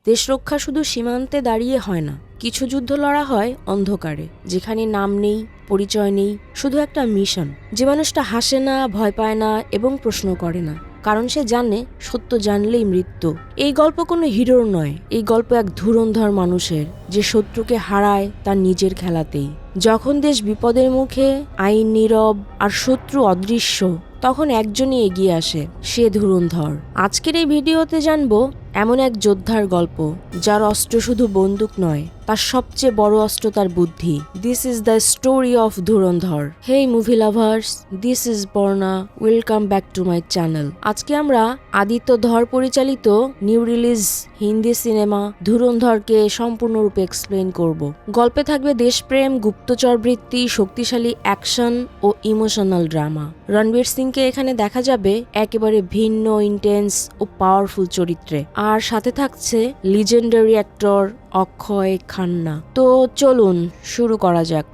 দেশ রক্ষা শুধু সীমান্তে দাঁড়িয়ে হয় না, কিছু যুদ্ধ লড়া হয় অন্ধকারে, যেখানে নাম নেই, পরিচয় নেই, শুধু একটা মিশন। যে মানুষটা হাসে না, ভয় পায় না এবং প্রশ্ন করে না, কারণ সে জানে সত্য জানলেই মৃত্যু। এই গল্প কোনো হিরোর নয়, এই গল্প এক ধুরন্ধর মানুষের, যে শত্রুকে হারায় তার নিজের খেলাতেই। যখন দেশ বিপদের মুখে, আইন নীরব আর শত্রু অদৃশ্য, তখন একজনই এগিয়ে আসে, সে ধুরন্ধর। আজকের এই ভিডিওতে জানবো এমন এক যোদ্ধার গল্প, যার অস্ত্র শুধু বন্দুক নয়, তার সবচেয়ে বড় অস্ত্র তার বুদ্ধি। This is the story of Dhurandhar. Hey movie lovers, this is Parna, welcome back to my channel. আজকে আমরা আদিত্য ধর পরিচালিত নিউ রিলিজ হিন্দি সিনেমা ধুরন্ধরকে সম্পূর্ণরূপে এক্সপ্লেন করব। গল্পে থাকবে দেশপ্রেম, গুপ্তচর বৃত্তি, শক্তিশালী অ্যাকশন ও ইমোশনাল ড্রামা। রণবীর সিংকে এখানে দেখা যাবে একেবারে ভিন্ন, ইন্টেন্স ও পাওয়ারফুল চরিত্রে, আর সাথে থাকছে লিজেন্ডারি অ্যাক্টর অক্ষয় খান্না। তো চলুন শুরু করা যাক।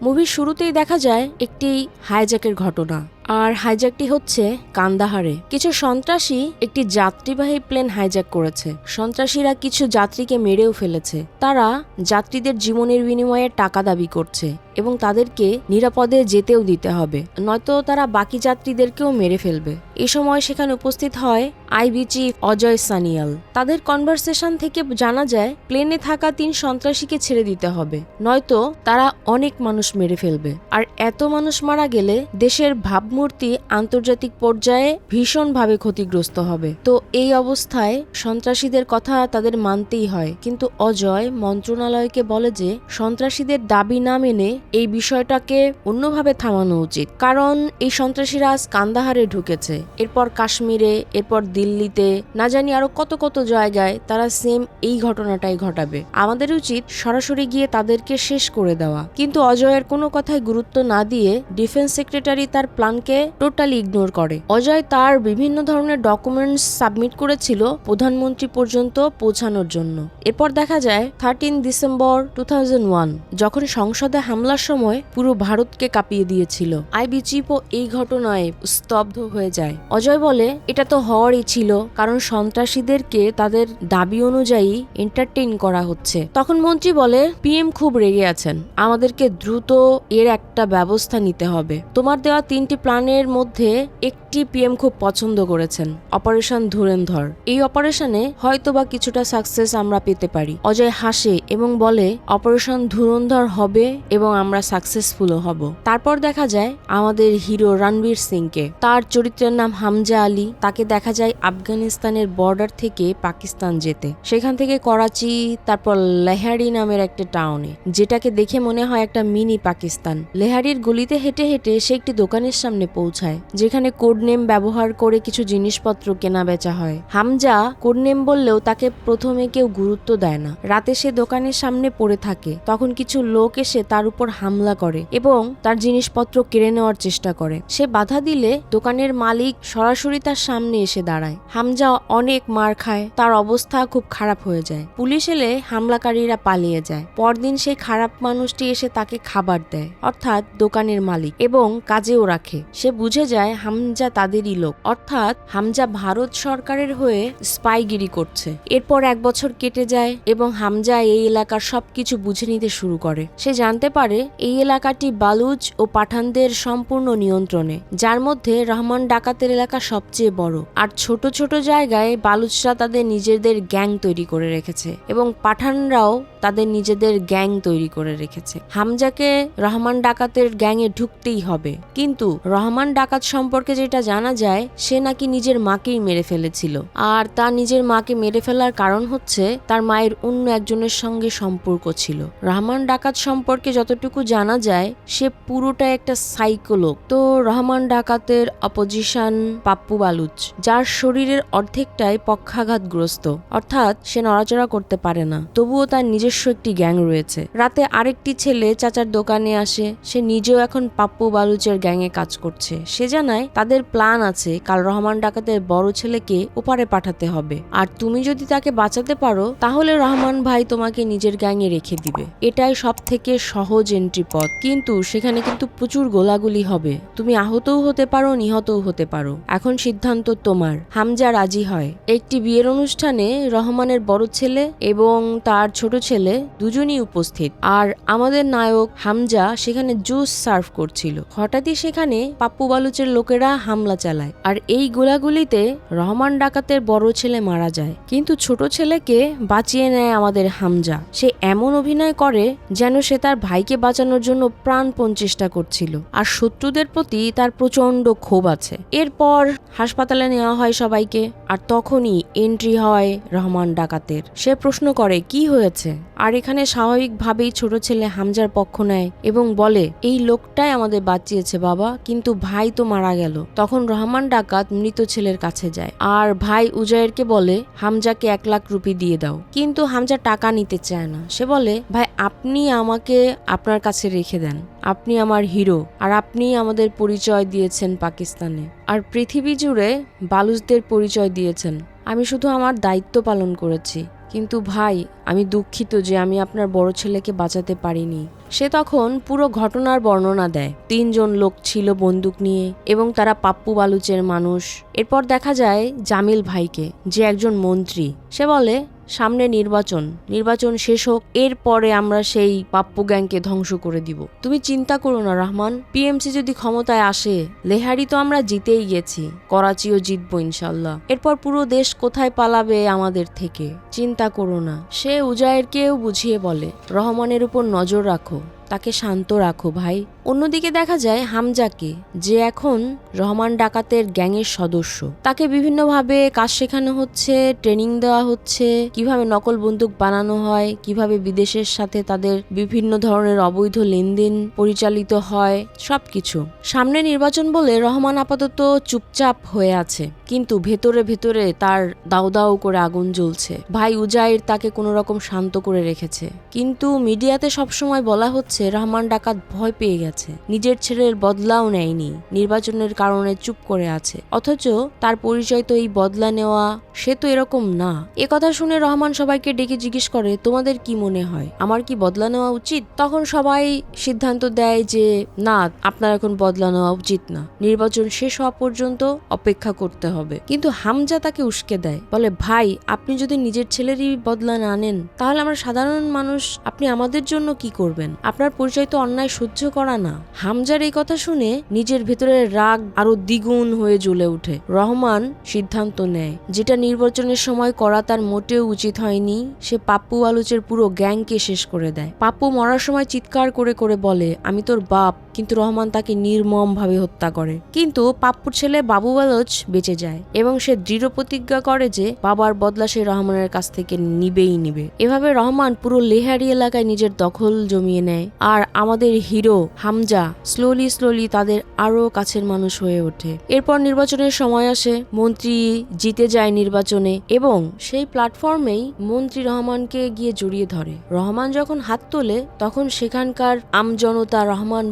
মুভির শুরুতেই দেখা যায় একটি হাইজ্যাকের ঘটনা, আর হাইজ্যাকটি হচ্ছে কান্দাহারে। কিছু সন্ত্রাসী একটি যাত্রীবাহী প্লেন হাইজ্যাক করেছে। সন্ত্রাসীরা কিছু যাত্রীকে মেরেও ফেলেছে। তারা যাত্রীদের জীবনের বিনিময়ে টাকা দাবি করছে এবং তাদেরকে নিরাপদে যেতেও দিতে হবে, নয়তো তারা বাকি যাত্রীদেরকেও মেরে ফেলবে। এ সময় সেখানে উপস্থিত হয় আইবি চিফ অজয় সানিয়াল। তাদের কনভারসেশন থেকে জানা যায় প্লেনে থাকা 3 সন্ত্রাসীকে ছেড়ে দিতে হবে, নয়তো তারা অনেক মানুষ মেরে ফেলবে। আর এত মানুষ মারা গেলে দেশের ভাবমূর্তি আন্তর্জাতিক পর্যায়ে ভীষণভাবে ক্ষতিগ্রস্ত হবে। তো এই অবস্থায় সন্ত্রাসীদের কথা তাদের মানতেই হয়, কিন্তু অজয় মন্ত্রণালয়কে বলে যে সন্ত্রাসীদের দাবি না মেনে এই বিষয়টাকে অন্যভাবে থামানো উচিত, কারণ এই সন্ত্রাসীরা আজ কান্দাহারে ঢুকেছে, এরপর কাশ্মীরে, এরপর দিল্লিতে, না জানি আরো কত কত জায়গায় তারা সেম এই ঘটনাটাই ঘটাবে। আমাদের উচিত সরাসরি গিয়ে তাদেরকে শেষ করে দেওয়া। কিন্তু অজয়ের কোনো কথায় গুরুত্ব না দিয়ে ডিফেন্স সেক্রেটারি তার প্ল্যানকে টোটালি ইগনোর করে। অজয় তার বিভিন্ন ধরনের ডকুমেন্টস সাবমিট করেছিল প্রধানমন্ত্রী পর্যন্ত পৌঁছানোর জন্য। এরপর দেখা যায় 13 ডিসেম্বর 2001, যখন সংসদে হামলার সময় পুরো ভারতকে কাঁপিয়ে দিয়েছিল। আইবি চিফও এই ঘটনায় স্তব্ধ হয়ে যায়। অজয় বলে এটা তো হওয়ারই ছিল, কারণ সন্ত্রাসীদেরকে তাদের দাবি অনুযায়ী এন্টারটেইন করা হচ্ছে। তখন মন্ত্রী বলে পিএম খুব রেগে আছেন, আমাদেরকে দ্রুত এর একটা ব্যবস্থা নিতে হবে। তোমার দেওয়া 3টি প্ল্যানের মধ্যে একটি পিএম খুব পছন্দ করেছেন, অপারেশন ধুরন্ধর। এই অপারেশনে হয়তোবা কিছুটা সাকসেস আমরা পেতে পারি। অজয় হাসে এবং বলে অপারেশন ধুরন্ধর হবে এবং আমরা সাকসেসফুলও হব। তারপর দেখা যায় আমাদের হিরো রণবীর সিংকে। তার চরিত্রের নাম হামজা আলী। তাকে দেখা যায় আফগানিস্তানের বর্ডার থেকে পাকিস্তান যেতে, সেখান থেকে করাচি, তারপর লেহারি নামের একটা টাউনে, যেটাকে দেখে মনে হয় একটা মিনি পাকিস্তান। লেহারির গলিতে হেঁটে হেঁটে সে একটি দোকানের সামনে পৌঁছায়, যেখানে কোড নেম ব্যবহার করে কিছু জিনিসপত্র কেনা বেচা হয়। হামজা কোড নেম বললেও তাকে প্রথমে কেউ গুরুত্ব দেয় না। রাতে সে দোকানের সামনে পড়ে থাকে, তখন কিছু লোক এসে তার উপর হামলা করে এবং তার জিনিসপত্র কেড়ে নেওয়ার চেষ্টা করে। সে বাধা দিলে দোকানের মালিক সরাসরি তার সামনে এসে দাঁড়ায়। হামজা অনেক মার খায়, তার অবস্থা খুব খারাপ হয়ে যায়। পুলিশ এলে হামলাকারীরা পালিয়ে যায়। পরদিন সেই খারাপ মানুষটি এসে তাকে খাবার দেয়, অর্থাৎ দোকানের মালিক, এবং কাজেও রাখে। সে বুঝে যায় হামজা তাদেরই লোক, অর্থাৎ হামজা ভারত সরকারের হয়ে স্পাইগিরি করছে। এরপর 1 বছর কেটে যায় এবং হামজা এই এলাকার সবকিছু বুঝে নিতে শুরু করে। সে জানতে পারে এই এলাকাটি বালুচ ও পাঠানদের সম্পূর্ণ নিয়ন্ত্রণে, যার মধ্যে রহমান ডাকাতের এলাকা সবচেয়ে বড়। আর ছোট ছোট জায়গায় বালুচরা তাদের নিজেদের গ্যাং তৈরি করে রেখেছে এবং পাঠানরাও তাদের নিজেদের গ্যাং তৈরি করে রেখেছে। হামজাকে রহমান ডাকাতের গ্যাংয়ে ঢুকতেই হবে, কিন্তু রহমান ডাকাত সম্পর্কে যেটা জানা যায়, সে নাকি নিজের মাকেই মেরে ফেলেছিল। আর তার নিজের মাকে মেরে ফেলার কারণ হচ্ছে তার মায়ের অন্য একজনের সঙ্গে সম্পর্ক ছিল। রহমান ডাকাত সম্পর্কে যতটুকু জানা যায়, সে পুরোটা একটা সাইকো লোক। তো রহমান ডাকাতের অপোজিশন পাপ্পু বালুচ, যার শরীরের অর্ধেকটাই পক্ষাঘাতগ্রস্ত, অর্থাৎ সে নড়াচড়া করতে পারে না, তবুও তার নিজস্ব একটি গ্যাং রয়েছে। রাতে আরেকটি ছেলে চাচার দোকানে আসে, সে নিজেও এখন পাপ্পু বালুচের গ্যাংয়ে কাজ করছে। সে জানায় তাদের প্ল্যান আছে, কাল রহমান ডাকাতের বড় ছেলেকে ওপারে পাঠাতে হবে, আর তুমি যদি তাকে বাঁচাতে পারো তাহলে রহমান ভাই তোমাকে নিজের গ্যাংয়ে রেখে দিবে। এটাই সব থেকে সহজ এন্ট্রি পথ, কিন্তু সেখানে কিন্তু প্রচুর গোলাগুলি হবে, তুমি আহতও হতে পারো, নিহতও হতে পারো। এখন সিদ্ধান্ত তোমার। হামজা রাজি হয়। একটি বিয়ের অনুষ্ঠানে রহমানের বড় ছেলে এবং তার ছোট ছেলে দুজনই উপস্থিত, আর আমাদের নায়ক হামজা সেখানে জুস সার্ভ করছিল। হঠাৎই সেখানে পাপ্পু বালুচের লোকেরা হামলা চালায়, আর এই গোলাগুলিতে রহমান ডাকাতের বড় ছেলে মারা যায়, কিন্তু ছোট ছেলেকে বাঁচিয়ে নেয় আমাদের হামজা। সে এমন অভিনয় করে যেন সে তার ভাইকে বাঁচানোর জন্য প্রাণপণ চেষ্টা করছিল, আর শত্রুদের প্রতি তার প্রচন্ড ক্ষোভ আছে। এরপর হাসপাতালে নেওয়া হয় সবাইকে, আর তখনই এন্ট্রি হয় রহমান ডাকাতের। সে প্রশ্ন করে কি হয়েছে, আর এখানে স্বাভাবিকভাবেই ছোট ছেলে হামজার পক্ষ নেয় এবং বলে এই লোকটাই আমাদের বাঁচিয়েছে বাবা, কিন্তু ভাই তো মারা গেল। তখন রহমান ডাকাত মৃত ছেলের কাছে যায় আর ভাই উজায়েরকে বলে হামজাকে 1 লাখ রুপি দিয়ে দাও, কিন্তু হামজা টাকা নিতে চায় না। সে বলে ভাই আপনি আমাকে আপনার কাছে রেখে দেন, আপনি আমার হিরো, আর আপনি আমাদের পরিচয় দিয়েছেন পাকিস্তানে আর পৃথিবী জুড়ে বালুচদের পরিচয় দিয়েছেন, আমি শুধু আমার দায়িত্ব পালন করেছি, কিন্তু ভাই আমি দুঃখিত যে আমি আপনার বড় ছেলেকে বাঁচাতে পারিনি। সে তখন পুরো ঘটনার বর্ণনা দেয়। 3 জন লোক ছিল বন্দুক নিয়ে এবং তারা পাপ্পু বালুচের মানুষ। এরপর দেখা যায় জামিল ভাইকে, যে একজন মন্ত্রী। সে বলে সামনে নির্বাচন শেষ হোক, এরপরে আমরা সেই পাপ্পু গ্যাংকে ধ্বংস করে দিব। তুমি চিন্তা করো না রহমান, পিএমসি যদি ক্ষমতায় আসে, লেহারি তো আমরা জিতেই গেছি, করাচিও জিতবো ইনশাল্লাহ। এরপর পুরো দেশ কোথায় পালাবে আমাদের থেকে, চিন্তা করো না। সে উজায়েরকেও বুঝিয়ে বলে রহমানের উপর নজর রাখো, তাকে শান্ত রাখো ভাই। অন্যদিকে দেখা যায় হামজাকে, যে এখন রহমান ডাকাতের গ্যাংয়ের সদস্য। তাকে বিভিন্নভাবে কাজ শেখানো হচ্ছে, ট্রেনিং দেওয়া হচ্ছে, কিভাবে নকল বন্দুক বানানো হয়, কিভাবে বিদেশের সাথে তাদের বিভিন্ন ধরনের অবৈধ লেনদেন পরিচালিত হয়, সবকিছু। সামনে নির্বাচন বলে রহমান আপাতত চুপচাপ হয়ে আছে, কিন্তু ভেতরে ভেতরে তার দাউ দাউ করে আগুন জ্বলছে। ভাই উজায়ের তাকে কোনো রকম শান্ত করে রেখেছে, কিন্তু মিডিয়াতে সবসময় বলা হচ্ছে রহমান ডাকাত ভয় পেয়ে গেছে, নিজের ছেলের বদলাও নেয়নি, নির্বাচনের কারণে চুপ করে আছে, অথচ তার পরিচয় তো এই বদলা নেওয়া, সে তো এরকম না। কথা শুনে রহমান সবাইকে ডেকে জিজ্ঞেস করে তোমাদের কি মনে হয়, আমার কি বদলা নেওয়া উচিত? তখন সবাই সিদ্ধান্ত দেয় যে না, আপনার এখন বদলা নেওয়া উচিত না, নির্বাচন শেষ হওয়া পর্যন্ত অপেক্ষা করতে হবে। কিন্তু হামজা তাকে উস্কে দেয়, বলে ভাই আপনি যদি নিজের ছেলেরই বদলা না নেন, তাহলে আমরা সাধারণ মানুষ আপনি আমাদের জন্য কি করবেন? আপনার পরিচয় তো অন্যায় সহ্য করা না। হামজার এই কথা শুনে নিজের ভেতরের রাগ আরো দ্বিগুণ হয়ে জ্বলে ওঠে। রহমান সিদ্ধান্ত নেয় যেটা নির্বাচনের সময় করা তার মোটেও উচিত হয়নি। সে পাপ্পু বালুচের পুরো গ্যাংকে শেষ করে দেয়। পাপ্পু মরার সময় চিৎকার করে করে বলে আমি তোর বাপ, কিন্তু রহমান তাকে নির্মম ভাবে হত্যা করে। কিন্তু পাপ্পুর ছেলে বাবু বালুচ বেঁচে যায় এবং সে দৃঢ় প্রতিজ্ঞা করে যে বাবার বদলা সে রহমানের কাছ থেকে নিবেই নিবে। এভাবে রহমান পুরো লেহারি এলাকায় নিজের দখল জমিয়ে নেয়, আর আমাদের হিরো হামজা স্লোলি তাদের আরো কাছের মানুষ হয়ে ওঠে। এরপর নির্বাচনের সময় আসে, মন্ত্রী জিতে যায় নির্বাচনে এবং সেই প্ল্যাটফর্মেই মন্ত্রী রহমানকে গিয়ে জড়িয়ে ধরে। রহমান যখন হাত তোলে তখন সেখানকার আমজনতা রহমান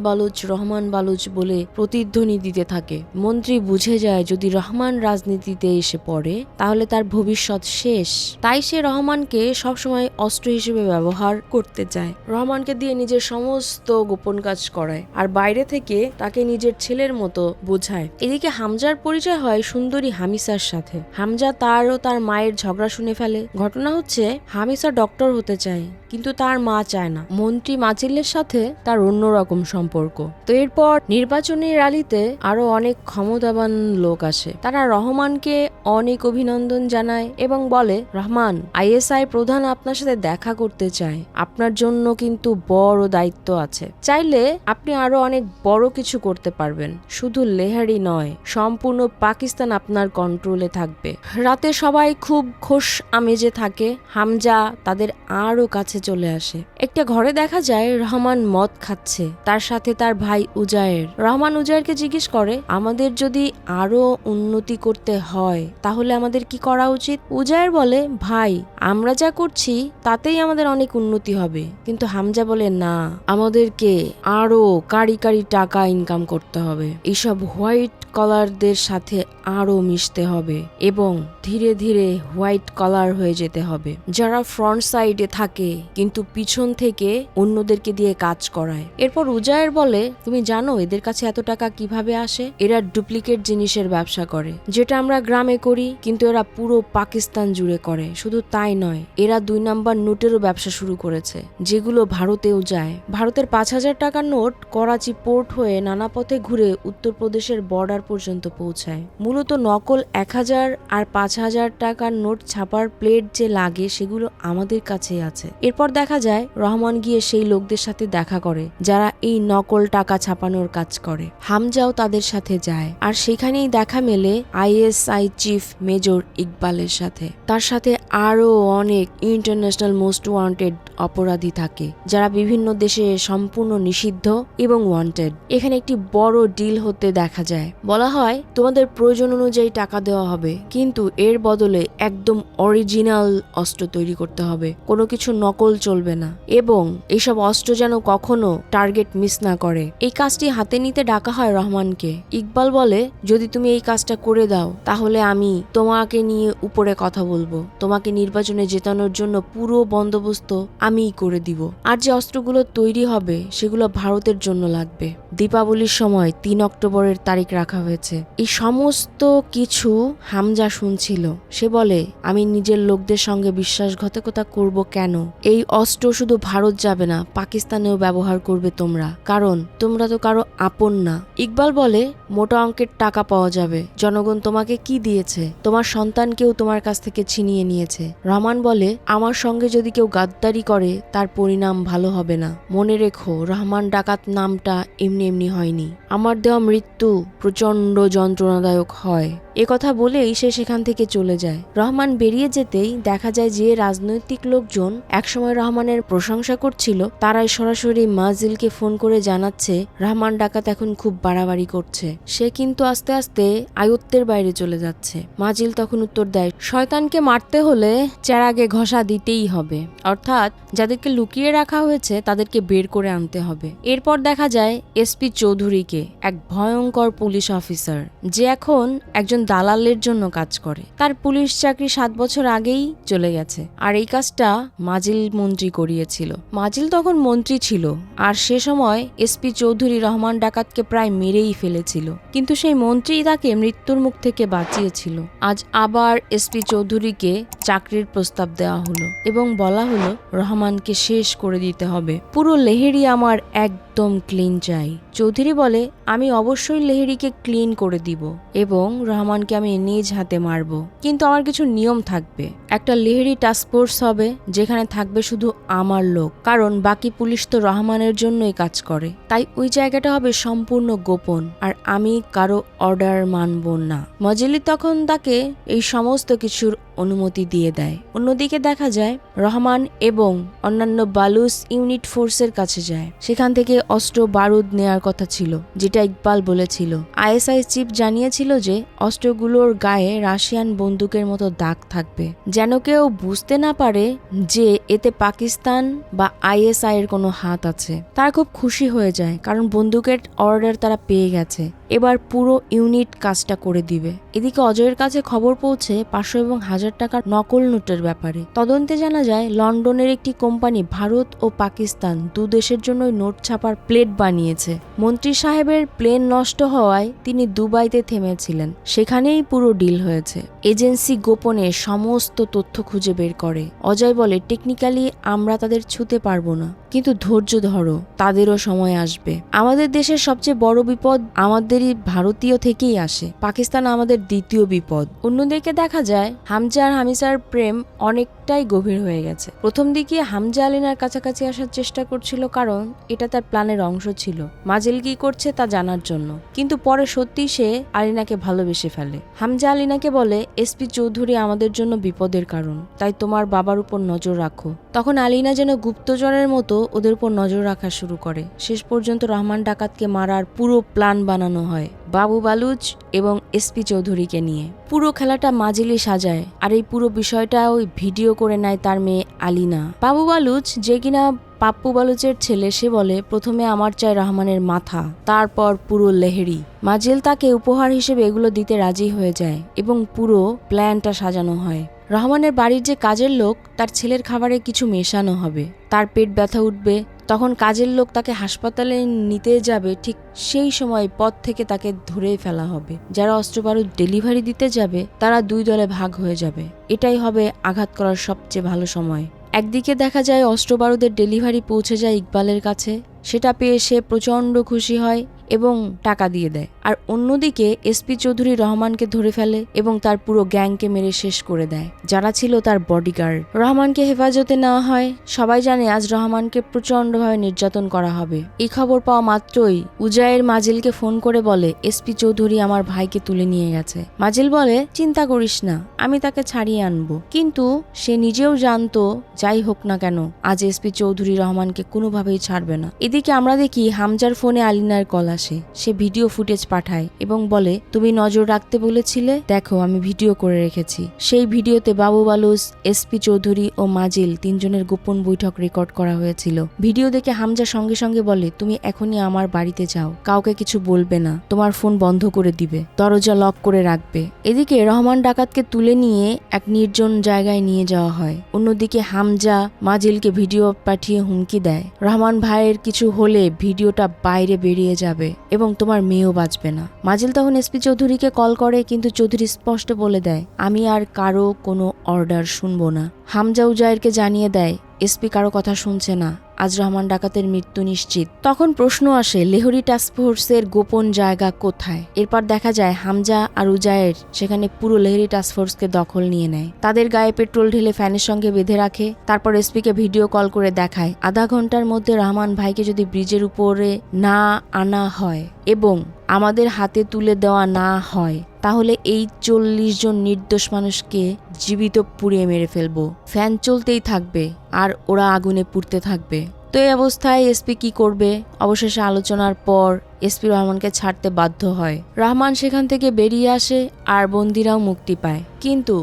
বালুচ বলে প্রতিধ্বনি দিতে থাকে। মন্ত্রী বুঝে যায় যদি রহমান রাজনীতিতে এসে পড়ে তাহলে তার ভবিষ্যৎ শেষ। তাই সে রহমানকে সবসময় অস্ত্র হিসেবে ব্যবহার করতে চায়। রহমানকে দিয়ে নিজের সমস্ত গোপন কাজ করায় আর বাইরে থেকে তাকে নিজের ছেলের মতো বোঝায়। এদিকে হামজার পরিচয় হয় সুন্দরী হামিসার সাথে। হামজা তার ও তার মায়ের ঝগড়া শুনে ফেলে। ঘটনা হচ্ছে হামিসা ডক্টর হতে চায়, কিন্তু তার মা চায় না। মন্ত্রী মাজিলের সাথে তার অন্যরকম সম্পর্ক। তো এরপর নির্বাচনী র্যালিতে আরো অনেক ক্ষমতাবান লোক আসে। তারা রহমানকে অনেক অভিনন্দন জানায় এবং বলে রহমান, আইএসআই প্রধান আপনার সাথে দেখা করতে চায়, আপনার জন্য কিন্তু বড় দায়িত্ব আছে, চাইলে আপনি আরো অনেক বড় কিছু করতে পারবেন, শুধু লেহারি নয়, সম্পূর্ণ পাকিস্তান আপনার কন্ট্রোলে থাকবে। রাতে সবাই খুব খোশ আমেজে থাকে। হামজা তাদের আরো কাছে চলে আসে। একটা ঘরে দেখা যায় রহমান মদ খাচ্ছে, তার সাথে তার ভাই উজায়ের। রহমান উজায়েরকে জিজ্ঞেস করে আমাদের যদি আরো উন্নতি করতে হয় তাহলে আমাদের কি করা উচিত? উজায়ের বলে ভাই আমরা যা করছি তাতেই আমাদের অনেক উন্নতি হবে, কিন্তু হামজা বলে না, আমাদেরকে আরো কারি টাকা ইনকাম করতে হবে। এইসব হোয়াইট কলারদের সাথে আরো মিশতে হবে এবং ধীরে ধীরে হোয়াইট কলার হয়ে যেতে হবে, যারা ফ্রন্ট সাইডে থাকে কিন্তু পিছন থেকে অন্যদেরকে দিয়ে কাজ করায়। এরপর উজায়ের বলে, তুমি জানো এদের কাছে এত টাকা কিভাবে আসে? এরা ডুপ্লিকেট জিনিসের ব্যবসা করে, যেটা আমরা গ্রামে করি কিন্তু এরা পুরো পাকিস্তান জুড়ে করে। শুধু তাই নয়, এরা 2 নাম্বার নোটেরও ব্যবসা শুরু করেছে, যেগুলো ভারতেও যায়। ভারতের 5,000 টাকার নোট করাচি পোর্ট হয়ে নানা পথে ঘুরে উত্তরপ্রদেশের বর্ডার পর্যন্ত পৌঁছায়। মূলত নকল 1,000 আর 5,000 টাকার নোট ছাপার প্লেট যে লাগে সেগুলো আমাদের কাছেই আছে। এরপর দেখা যায় রহমান গিয়ে সেই লোকদের সাথে দেখা করে যারা এই নকল টাকা ছাপানোর কাজ করে। হামজাও তাদের সাথে যায় আর সেখানেই দেখা মেলে ISI চিফ মেজর ইকবালের সাথে। তার সাথে আরো অনেক ইন্টারন্যাশনাল মোস্ট ওয়ান্টেড অপরাধী থাকে, যারা বিভিন্ন দেশে সম্পূর্ণ নিষিদ্ধ এবং ওয়ান্টেড। এখানে একটি বড় ডিল হতে দেখা যায়। বলা হয় তোমাদের প্রয়োজন অনুযায়ী টাকা দেওয়া হবে, কিন্তু এর বদলে একদম অরিজিনাল অস্ত্র তৈরি করতে হবে, কোনো কিছু নকল চলবে না, এবং এইসব অস্ত্র যেন কখনো টার্গেট মিস না করে। এই কাজটি হাতে নিতে ডাকা হয় রহমানকে। ইকবাল বলে, যদি তুমি এই কাজটা করে দাও তাহলে আমি তোমাকে নিয়ে উপরে কথা বলবো, তোমাকে নির্বাচনে জেতানোর জন্য পুরো বন্দোবস্ত আমিই করে দিব, আর যে অস্ত্রগুলো তৈরি হবে সেগুলো ভারতের জন্য লাগবে। দীপাবলির সময় 3 অক্টোবরের তারিখ রাখা হয়েছে। এই সমস্ত কিছু হামজা শুনছিল। সে বলে, আমি নিজের লোকদের সঙ্গে বিশ্বাসঘাতকতা করব কেন? এই অস্ত্র শুধু ভারত যাবে না, পাকিস্তানেও ব্যবহার করবে তোমরা, কারণ তোমরা তো কারো আপন না। ইকবাল বলে, মোটা অঙ্কের টাকা পাওয়া যাবে। জনগণ তোমাকে কি দিয়েছে? তোমার সন্তানকেও তোমার কাছ থেকে ছিনিয়ে নিয়েছে। রহমান বলে, আমার সঙ্গে যদি কেউ গাদ্দারি করে তার পরিণাম ভালো হবে না। মনে রেখো, রহমান ডাকাত নামটা এমনি এমনি হয়নি। আমার দেওয়া মৃত্যু প্রচন্ড যন্ত্রণাদায়ক হয়। কথা বলেই সে সেখান থেকে চলে যায়। রহমান বেরিয়ে যেতেই দেখা যায় যে রাজনৈতিক লোকজন একসময় রহমানের প্রশংসা করছিল, তারাই সরাসরি মাজিলকে ফোন করে জানাচ্ছে রহমান ডাকাত এখন খুব বাড়াবাড়ি করছে, সে কিন্তু আস্তে আস্তে আয়ত্তের বাইরে চলে যাচ্ছে। মাজিল তখন উত্তর দেয়, শয়তানকে মারতে হলে চেরাগে ঘষা দিতেই হবে, অর্থাৎ যাদেরকে লুকিয়ে রাখা হয়েছে তাদেরকে বের করে আনতে হবে। এরপর দেখা যায় SP চৌধুরীকে, এক ভয়ঙ্কর পুলিশ অফিসার, যে এখন একজন দালালের জন্য কাজ করে। তার পুলিশ চাকরি 7 বছর আগেই চলে গেছে, আর এই কাজটা মাজিল মন্ত্রী করিয়েছিল। মাজিল তখন মন্ত্রী ছিল, আর সে সময় SP চৌধুরী রহমান ডাকাতকে প্রায় মেরেই ফেলেছিল, কিন্তু সেই মন্ত্রী তাকে মৃত্যুর মুখ থেকে বাঁচিয়েছিল। আজ আবার SP চৌধুরীকে চাকরির প্রস্তাব দেওয়া হলো এবং বলা হলো রহমানকে শেষ করে দিতে হবে। পুরো লেহেরি আমার একদম ক্লিন চাই। চৌধুরী বলে, আমি অবশ্যই লেহেরিকে ক্লিন করে দিব এবং রহমানকে আমি নিজ হাতে মারব, কিন্তু আমার কিছু নিয়ম থাকবে। একটা লেহেরি টাস্ক ফোর্স হবে যেখানে থাকবে শুধু আমার লোক, কারণ বাকি পুলিশ তো রহমানের জন্যই কাজ করে, তাই ওই জায়গাটা হবে সম্পূর্ণ গোপন, আর আমি কারো অর্ডার মানব না। মজিলি তখন তাকে এই সমস্ত কিছুর অনুমতি দিয়ে দেয়। অন্যদিকে দেখা যায় রহমান এবং অন্যান্য বালুচ ইউনিট ফোর্সের কাছে যায়। সেখান থেকে অস্ত্র বারুদ নেয়ার কথা ছিল, যেটা ইকবাল বলেছিল। ISI চিফ জানিয়েছিল যে অস্ত্রগুলোর গায়ে রাশিয়ান বন্দুকের মতো দাগ থাকবে, যেন কেউ বুঝতে না পারে যে এতে পাকিস্তান বা ISI এর কোনো হাত আছে। তারা খুব খুশি হয়ে যায়, কারণ বন্দুকের অর্ডার তারা পেয়ে গেছে। এবার পুরো ইউনিট কাজটা করে দিবে। এদিকে অজয়ের কাছে খবর পৌঁছে 500 এবং 1000 টাকার নকল নোটের ব্যাপারে। তদন্তে জানা যায় লন্ডনের একটি কোম্পানি ভারত ও পাকিস্তান 2 দেশের জন্য নোট ছাপার প্লেট বানিয়েছে। মন্ত্রী সাহেবের প্লেন নষ্ট হওয়ায় তিনি দুবাইতে থেমেছিলেন, সেখানেই পুরো ডিল হয়েছে। এজেন্সি গোপনে সমস্ত তথ্য খুঁজে বের করে। অজয় বলে, টেকনিক্যালি আমরা তাদের ছুঁতে পারবো না, কিন্তু ধৈর্য ধরো, তাদেরও সময় আসবে। আমাদের দেশের সবচেয়ে বড় বিপদ আমাদেরই ভারতীয় থেকেই আসে, পাকিস্তান আমাদের দ্বিতীয় বিপদ। অন্যদিকে দেখা যায় হামজা আর হামিসার প্রেম অনেকটাই গভীর হয়ে গেছে। প্রথম দিকে হামজা আলিনার কাছাকাছি আসার চেষ্টা করছিল, কারণ এটা তার প্ল্যানের অংশ ছিল, মাজিল কি করছে তা জানার জন্য, কিন্তু পরে সত্যি সে আলিনাকে ভালোবেসে ফেলে। হামজা আলিনাকে বলে, SP চৌধুরী আমাদের জন্য বিপদের কারণ, তাই তোমার বাবার উপর নজর রাখো। তখন আলিনা যেন গুপ্তচরের মতো ওদের উপর নজর রাখা শুরু করে। শেষ পর্যন্ত রহমান ডাকাতকে মারার পুরো প্ল্যান বানানো হয় বাবু বালুচ এবং SP চৌধুরীকে নিয়ে। পুরো খেলাটা মাজিলি সাজায়, আর এই পুরো বিষয়টা ওই ভিডিও করে নেয় তার মেয়ে আলিনা। বাবু বালুচ, যে কিনা পাপ্পু বালুচের ছেলে, সে বলে প্রথমে আমার চাই রহমানের মাথা, তারপর পুরো লেহেরি। মাজেল তাকে উপহার হিসেবে এগুলো দিতে রাজি হয়ে যায় এবং পুরো প্ল্যানটা সাজানো হয়। রহমানের বাড়ির যে কাজের লোক, তার ছেলের খাবারে কিছু মেশানো হবে, তার পেট ব্যথা উঠবে, তখন কাজের লোক তাকে হাসপাতালে নিতে যাবে, ঠিক সেই সময় পথ থেকে তাকে ধরেই ফেলা হবে। যারা অস্ত্রবারুদ ডেলিভারি দিতে যাবে তারা দুই দলে ভাগ হয়ে যাবে। এটাই হবে আঘাত করার সবচেয়ে ভালো সময়। একদিকে দেখা যায় অস্ত্রবারুদের ডেলিভারি পৌঁছে যায় ইকবালের কাছে, সেটা পেয়ে সে প্রচণ্ড খুশি হয় এবং টাকা দিয়ে দেয়। আর অন্যদিকে এসপি চৌধুরী রহমানকে ধরে ফেলে এবং তার পুরো গ্যাংকে মেরে শেষ করে দেয়, যারা ছিল তার বডিগার্ড। রহমানকে হেফাজতে নেওয়া হয়। সবাই জানে আজ রহমানকে প্রচণ্ডভাবে নির্যাতন করা হবে। এই খবর পাওয়া মাত্রই উজায়ের মাজেলকে ফোন করে বলে এসপি চৌধুরী আমার ভাইকে তুলে নিয়ে গেছে। মাজেল বলে চিন্তা করিস না, আমি তাকে ছাড়িয়ে আনবো। কিন্তু সে নিজেও জানতো যাই হোক না কেন আজ এসপি চৌধুরী রহমানকে কোনোভাবেই ছাড়বে না। এদিকে আমরা দেখি হামজার ফোনে আলিনার কল আসে। সে ভিডিও ফুটেজ পাঠায় এবং বলে তুমি নজর রাখতে বলেছিলে, দেখো আমি ভিডিও করে রেখেছি। সেই ভিডিওতে বাবু বালুচ, এসপি চৌধুরী ও মাজেল তিনজনের গোপন বৈঠক রেকর্ড করা হয়েছিল। ভিডিও দেখে হামজা সঙ্গে সঙ্গে বলে তুমি এখনই আমার বাড়িতে যাও, কাউকে কিছু বলবে না, তোমার ফোন বন্ধ করে দিবে, দরজা লক করে রাখবে। এদিকে রহমান ডাকাতকে তুলে নিয়ে এক নির্জন জায়গায় নিয়ে যাওয়া হয়। অন্যদিকে হামজা মাজেলকে ভিডিও পাঠিয়ে হুমকি দেয় রহমান ভাইয়ের কিছু হলে ভিডিওটা বাইরে বেরিয়ে যাবে এবং তোমার মেয়েও বাঁচবে না। মাজেল তখন এসপি চৌধুরীকে কল করে, কিন্তু চৌধুরী স্পষ্ট বলে দেয় আমি আর কারো কোনো অর্ডার শুনবো না। হামজা উজায়েরকে জানিয়ে দেয় এসপি কারো কথা শুনছে না, আজ রহমান ডাকাতের মৃত্যু নিশ্চিত। তখন প্রশ্ন আসে লেহরি টাস্কফোর্সের গোপন জায়গা কোথায়। এরপর দেখা যায় হামজা আর উজায়ের সেখানে পুরো লেহরি টাস্কফোর্সকে দখল নিয়ে নেয়। তাদের গায়ে পেট্রোল ঢেলে ফ্যানের সঙ্গে বেঁধে রাখে। তারপর এসপিকে ভিডিও কল করে দেখায় আধা ঘন্টার মধ্যে রহমান ভাইকে যদি ব্রিজের উপরে না আনা হয় এবং আমাদের হাতে তুলে দেওয়া না হয় তাহলে এই 40 জন নির্দোষ মানুষকে জীবিত পুড়িয়ে মেরে ফেলবো। ফ্যান চলতেই থাকবে আর ওরা আগুনে পুড়তে থাকবে। তো এই অবস্থায় এসপি কি করবে? অবশেষে আলোচনার পর এসপি রহমানকে ছাড়তে বাধ্য হয়। রহমান সেখান থেকে বেরিয়ে আসে আর বন্দিরাও মুক্তি পায়। কিন্তু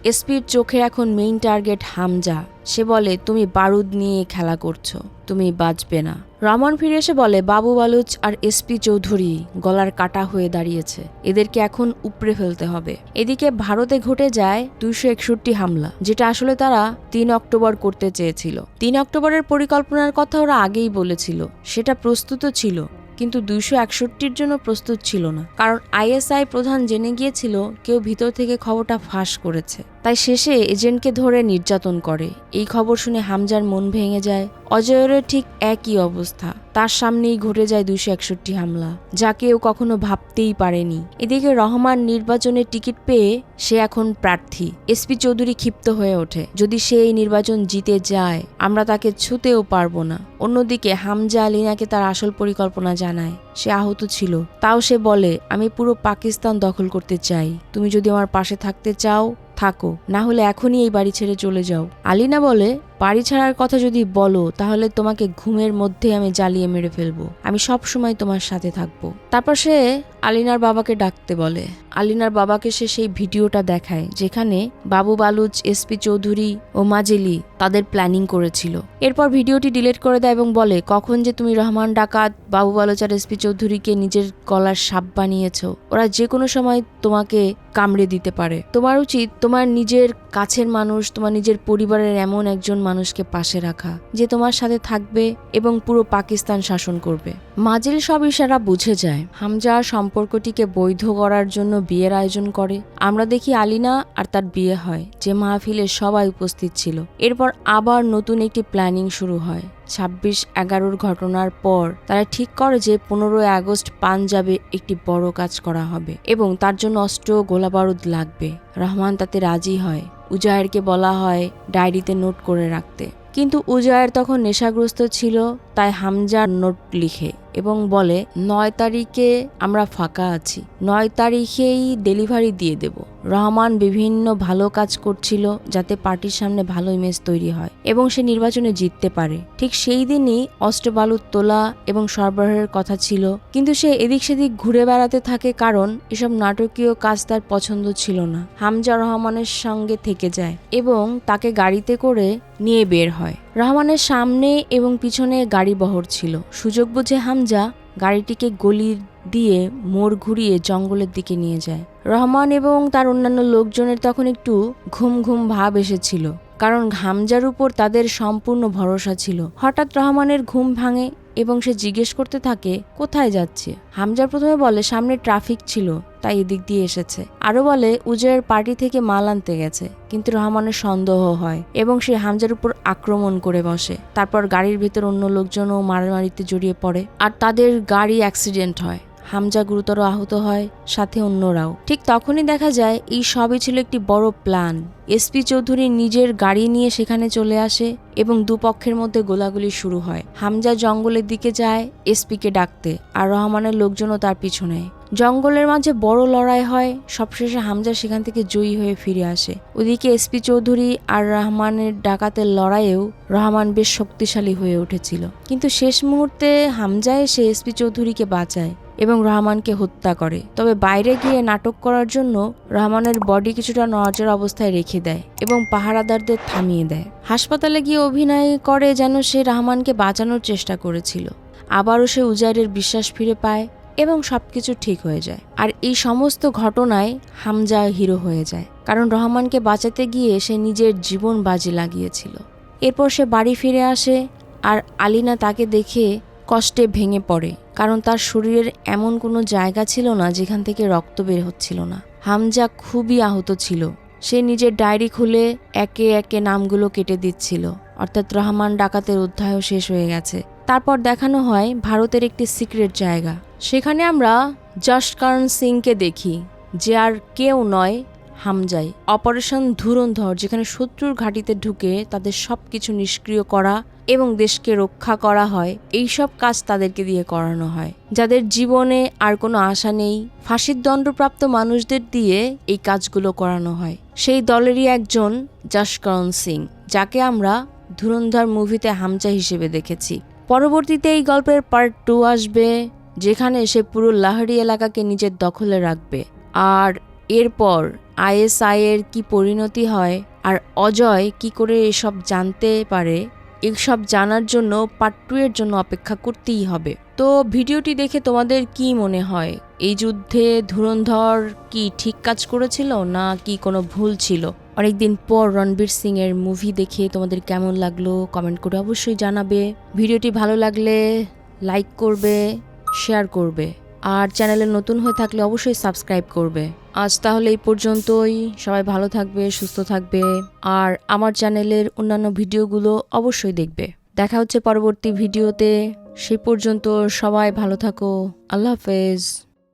এসপির চোখে এখন মেইন টার্গেট হামজা। সে বলে তুমি বারুদ নিয়ে খেলা করছো, তুমি বাঁচবে না। রহমান ফিরে এসে বলে বাবু বালুচ আর এসপি চৌধুরী গলার কাটা হয়ে দাঁড়িয়েছে, এদেরকে এখন উপড়ে ফেলতে হবে। এদিকে ভারতে ঘটে যায় 261 হামলা, যেটা আসলে তারা 3 অক্টোবর করতে চেয়েছিল। 3 অক্টোবরের পরিকল্পনার কথা ওরা আগেই বলেছিল, সেটা প্রস্তুত ছিল, কিন্তু 261-র জন্য প্রস্তুত ছিল না। কারণ আইএসআই প্রধান জেনে গিয়েছিল কেউ ভিতর থেকে খবরটা ফাঁস করেছে, তাই শেষে এজেন্টকে ধরে নির্যাতন করে। এই খবর শুনে হামজার মন ভেঙে যায়। অজয়ের ঠিক একই অবস্থা, তার সামনেই ঘটে যায় 261 হামলা, যা কেউ কখনো ভাবতেই পারেনি। এদিকে রহমান নির্বাচনের টিকিট পেয়ে সে এখন প্রার্থী। এসপি চৌধুরী ক্ষিপ্ত হয়ে ওঠে, যদি সে এই নির্বাচন জিতে যায় আমরা তাকে ছুঁতেও পারবো না। অন্যদিকে হামজা আলিনাকে তার আসল পরিকল্পনা জানায়। সে আহত ছিল, তাও সে বলে আমি পুরো পাকিস্তান দখল করতে চাই, তুমি যদি আমার পাশে থাকতে চাও থাকো, না হলে এখনই এই বাড়ি ছেড়ে চলে যাও। আলিনা বলে বাড়ি ছাড়ার কথা যদি বলো তাহলে তোমাকে ঘুমের মধ্যে আমি জ্বালিয়ে মেরে ফেলবো, আমি সব সময় তোমার সাথে থাকবো। তারপর সে আলিনার বাবাকে ডাকতে বলে। আলিনার বাবাকে সে সেই ভিডিওটা দেখায় যেখানে বাবু বালুচ, এসপি চৌধুরী ও মাজেলি তাদের প্ল্যানিং করেছিল। এরপর ভিডিওটি ডিলিট করে দেয় এবং বলে কখন যে তুমি রহমান ডাকাত, বাবু বালুচ আর এসপি চৌধুরীকে নিজের গলার সাপ বানিয়েছো, ওরা যে কোনো সময় তোমাকে কামড়ে দিতে পারে। তোমার উচিত তোমার নিজের কাছের মানুষ, তোমার নিজের পরিবারের এমন একজন মানুষকে পাশে রাখা যে তোমার সাথে থাকবে এবং পুরো পাকিস্তান শাসন করবে। মাজেল সব ইশারা বুঝে যায়। হামজা সম্পর্কটিকে বৈধ করার জন্য বিয়ের আয়োজন করে। আমরা দেখি আলিনা আর তার বিয়ে হয়, যে মাহফিলে সবাই উপস্থিত ছিল। এরপর আবার নতুন একটি প্ল্যানিং শুরু হয়। 26/11 ঘটনার পর তারা ঠিক করে যে 15 আগস্ট পাঞ্জাবে একটি বড় কাজ করা হবে এবং তার জন্য অস্ত্র গোলাবারুদ লাগবে। রহমান তাতে রাজি হয়। উজায়েরকে বলা হয় ডায়েরিতে নোট করে রাখতে, কিন্তু উজায়ের তখন নেশাগ্রস্ত ছিল, তাই হামজা নোট লিখে এবং বলে 9 তারিখে আমরা ফাঁকা আছি, 9 তারিখেই ডেলিভারি দিয়ে দেব। রহমান বিভিন্ন ভালো কাজ করছিল যাতে পার্টির সামনে ভালো ইমেজ তৈরি হয় এবং সে নির্বাচনে জিততে পারে। ঠিক সেই দিনই অস্ত্র বালুদ তোলা এবং সরবরাহের কথা ছিল, কিন্তু সে এদিক সেদিক ঘুরে বেড়াতে থাকে কারণ এসব নাটকীয় কাজ তার পছন্দ ছিল না। হামজা রহমানের সঙ্গে থেকে যায় এবং তাকে গাড়িতে করে নিয়ে বের হয়। রহমানের সামনে এবং পিছনে গাড়ি বহর ছিল। সুযোগ বুঝে হামজা গাড়িটিকে গলি দিয়ে মোড় ঘুরিয়ে জঙ্গলের দিকে নিয়ে যায়। রহমান এবং তার অন্যান্য লোকজনের তখন একটু ঘুম ঘুম ভাব এসেছিল, কারণ হামজার উপর তাদের সম্পূর্ণ ভরসা ছিল। হঠাৎ রহমানের ঘুম ভাঙে এবং সে জিজ্ঞেস করতে থাকে কোথায় যাচ্ছে। হামজা প্রথমে বলে সামনে ট্রাফিক ছিল তাই এদিক দিয়ে এসেছে। আরো বলে উজয়ের পার্টি থেকে মাল আনতে গেছে। কিন্তু রহমানের সন্দেহ হয় এবং সে হামজার উপর আক্রমণ করে বসে। তারপর গাড়ির ভেতর অন্য লোকজনও মারামারিতে জড়িয়ে পড়ে আর তাদের গাড়ি অ্যাক্সিডেন্ট হয়। হামজা গুরুতর আহত হয়, সাথে অন্যরাও। ঠিক তখনই দেখা যায় এই সবই ছিল একটি বড় প্ল্যান। এসপি চৌধুরী নিজের গাড়ি নিয়ে সেখানে চলে আসে এবং দুপক্ষের মধ্যে গোলাগুলি শুরু হয়। হামজা জঙ্গলের দিকে যায় এসপিকে ডাকতে, আর রহমানের লোকজনও তার পিছনে। জঙ্গলের মাঝে বড় লড়াই হয়। সবশেষে হামজা সেখান থেকে জয়ী হয়ে ফিরে আসে। ওদিকে এসপি চৌধুরী আর রহমানের ডাকাতের লড়াইয়েও রহমান বেশ শক্তিশালী হয়ে উঠেছিল। কিন্তু শেষ মুহূর্তে হামজা এসে এসপি চৌধুরীকে বাঁচায় এবং রহমানকে হত্যা করে। তবে বাইরে গিয়ে নাটক করার জন্য রহমানের বডি কিছুটা নড়াচড়া অবস্থায় রেখে দেয় এবং পাহারাদারদের থামিয়ে দেয়। হাসপাতালে গিয়ে অভিনয় করে যেন সে রহমানকে বাঁচানোর চেষ্টা করেছিল। আবারও সে উজাইরের বিশ্বাস ফিরে পায় এবং সবকিছু ঠিক হয়ে যায়। আর এই সমস্ত ঘটনায় হামজা হিরো হয়ে যায়, কারণ রহমানকে বাঁচাতে গিয়ে সে নিজের জীবন বাজি লাগিয়েছিল। এরপর সে বাড়ি ফিরে আসে আর আলিনা তাকে দেখে কষ্টে ভেঙে পড়ে, কারণ তার শরীরের এমন কোনো জায়গা ছিল না যেখান থেকে রক্ত বের হচ্ছিল না। হামজা খুবই আহত ছিল। সে নিজের ডায়েরি খুলে একে একে নামগুলো কেটে দিচ্ছিল, অর্থাৎ রহমান ডাকাতের অধ্যায়ও শেষ হয়ে গেছে। তারপর দেখানো হয় ভারতের একটি সিক্রেট জায়গা। সেখানে আমরা জশকরণ সিংকে দেখি, যে আর কেউ নয় হামজাই। অপারেশন ধুরন্ধর, যেখানে শত্রুর ঘাঁটিতে ঢুকে তাদের সবকিছু নিষ্ক্রিয় করা এবং দেশকে রক্ষা করা হয়, এইসব কাজ তাদেরকে দিয়ে করানো হয়। যাদের জীবনে আর কোনো আশা নেই, ফাঁসির দণ্ডপ্রাপ্ত মানুষদের দিয়ে এই কাজগুলো করানো হয়। সেই দলেরই একজন জশকরণ সিং, যাকে আমরা ধুরন্ধর মুভিতে হামজা হিসেবে দেখেছি। পরবর্তীতে এই গল্পের পার্ট 2 আসবে, যেখানে সে পুরো লাহড়ি এলাকাকে নিজের দখলে রাখবে। আর এরপর আইএসআই এর কি পরিণতি হয় আর অজয় কি করে এসব জানতে পারে, এসব জানার জন্য পার্ট 2 এর জন্য অপেক্ষা করতেই হবে। তো ভিডিওটি দেখে তোমাদের কি মনে হয়? এই যুদ্ধে ধুরন্ধর কি ঠিক কাজ করেছিল না কি কোনো ভুল ছিল? অনেকদিন পর রণবীর সিং এর মুভি দেখে তোমাদের কেমন লাগলো কমেন্ট করে অবশ্যই জানাবে। ভিডিওটি ভালো লাগলে লাইক করবে, শেয়ার করবে, আর চ্যানেলে নতুন হয়ে থাকলে অবশ্যই সাবস্ক্রাইব করবে। আজ তাহলে এই পর্যন্তই। সবাই ভালো থাকবে, সুস্থ থাকবে, আর আমার চ্যানেলের অন্যান্য ভিডিওগুলো অবশ্যই দেখবে। দেখা হচ্ছে পরবর্তী ভিডিওতে। সেই পর্যন্ত সবাই ভালো থাকো। আল্লাহ হাফেজ।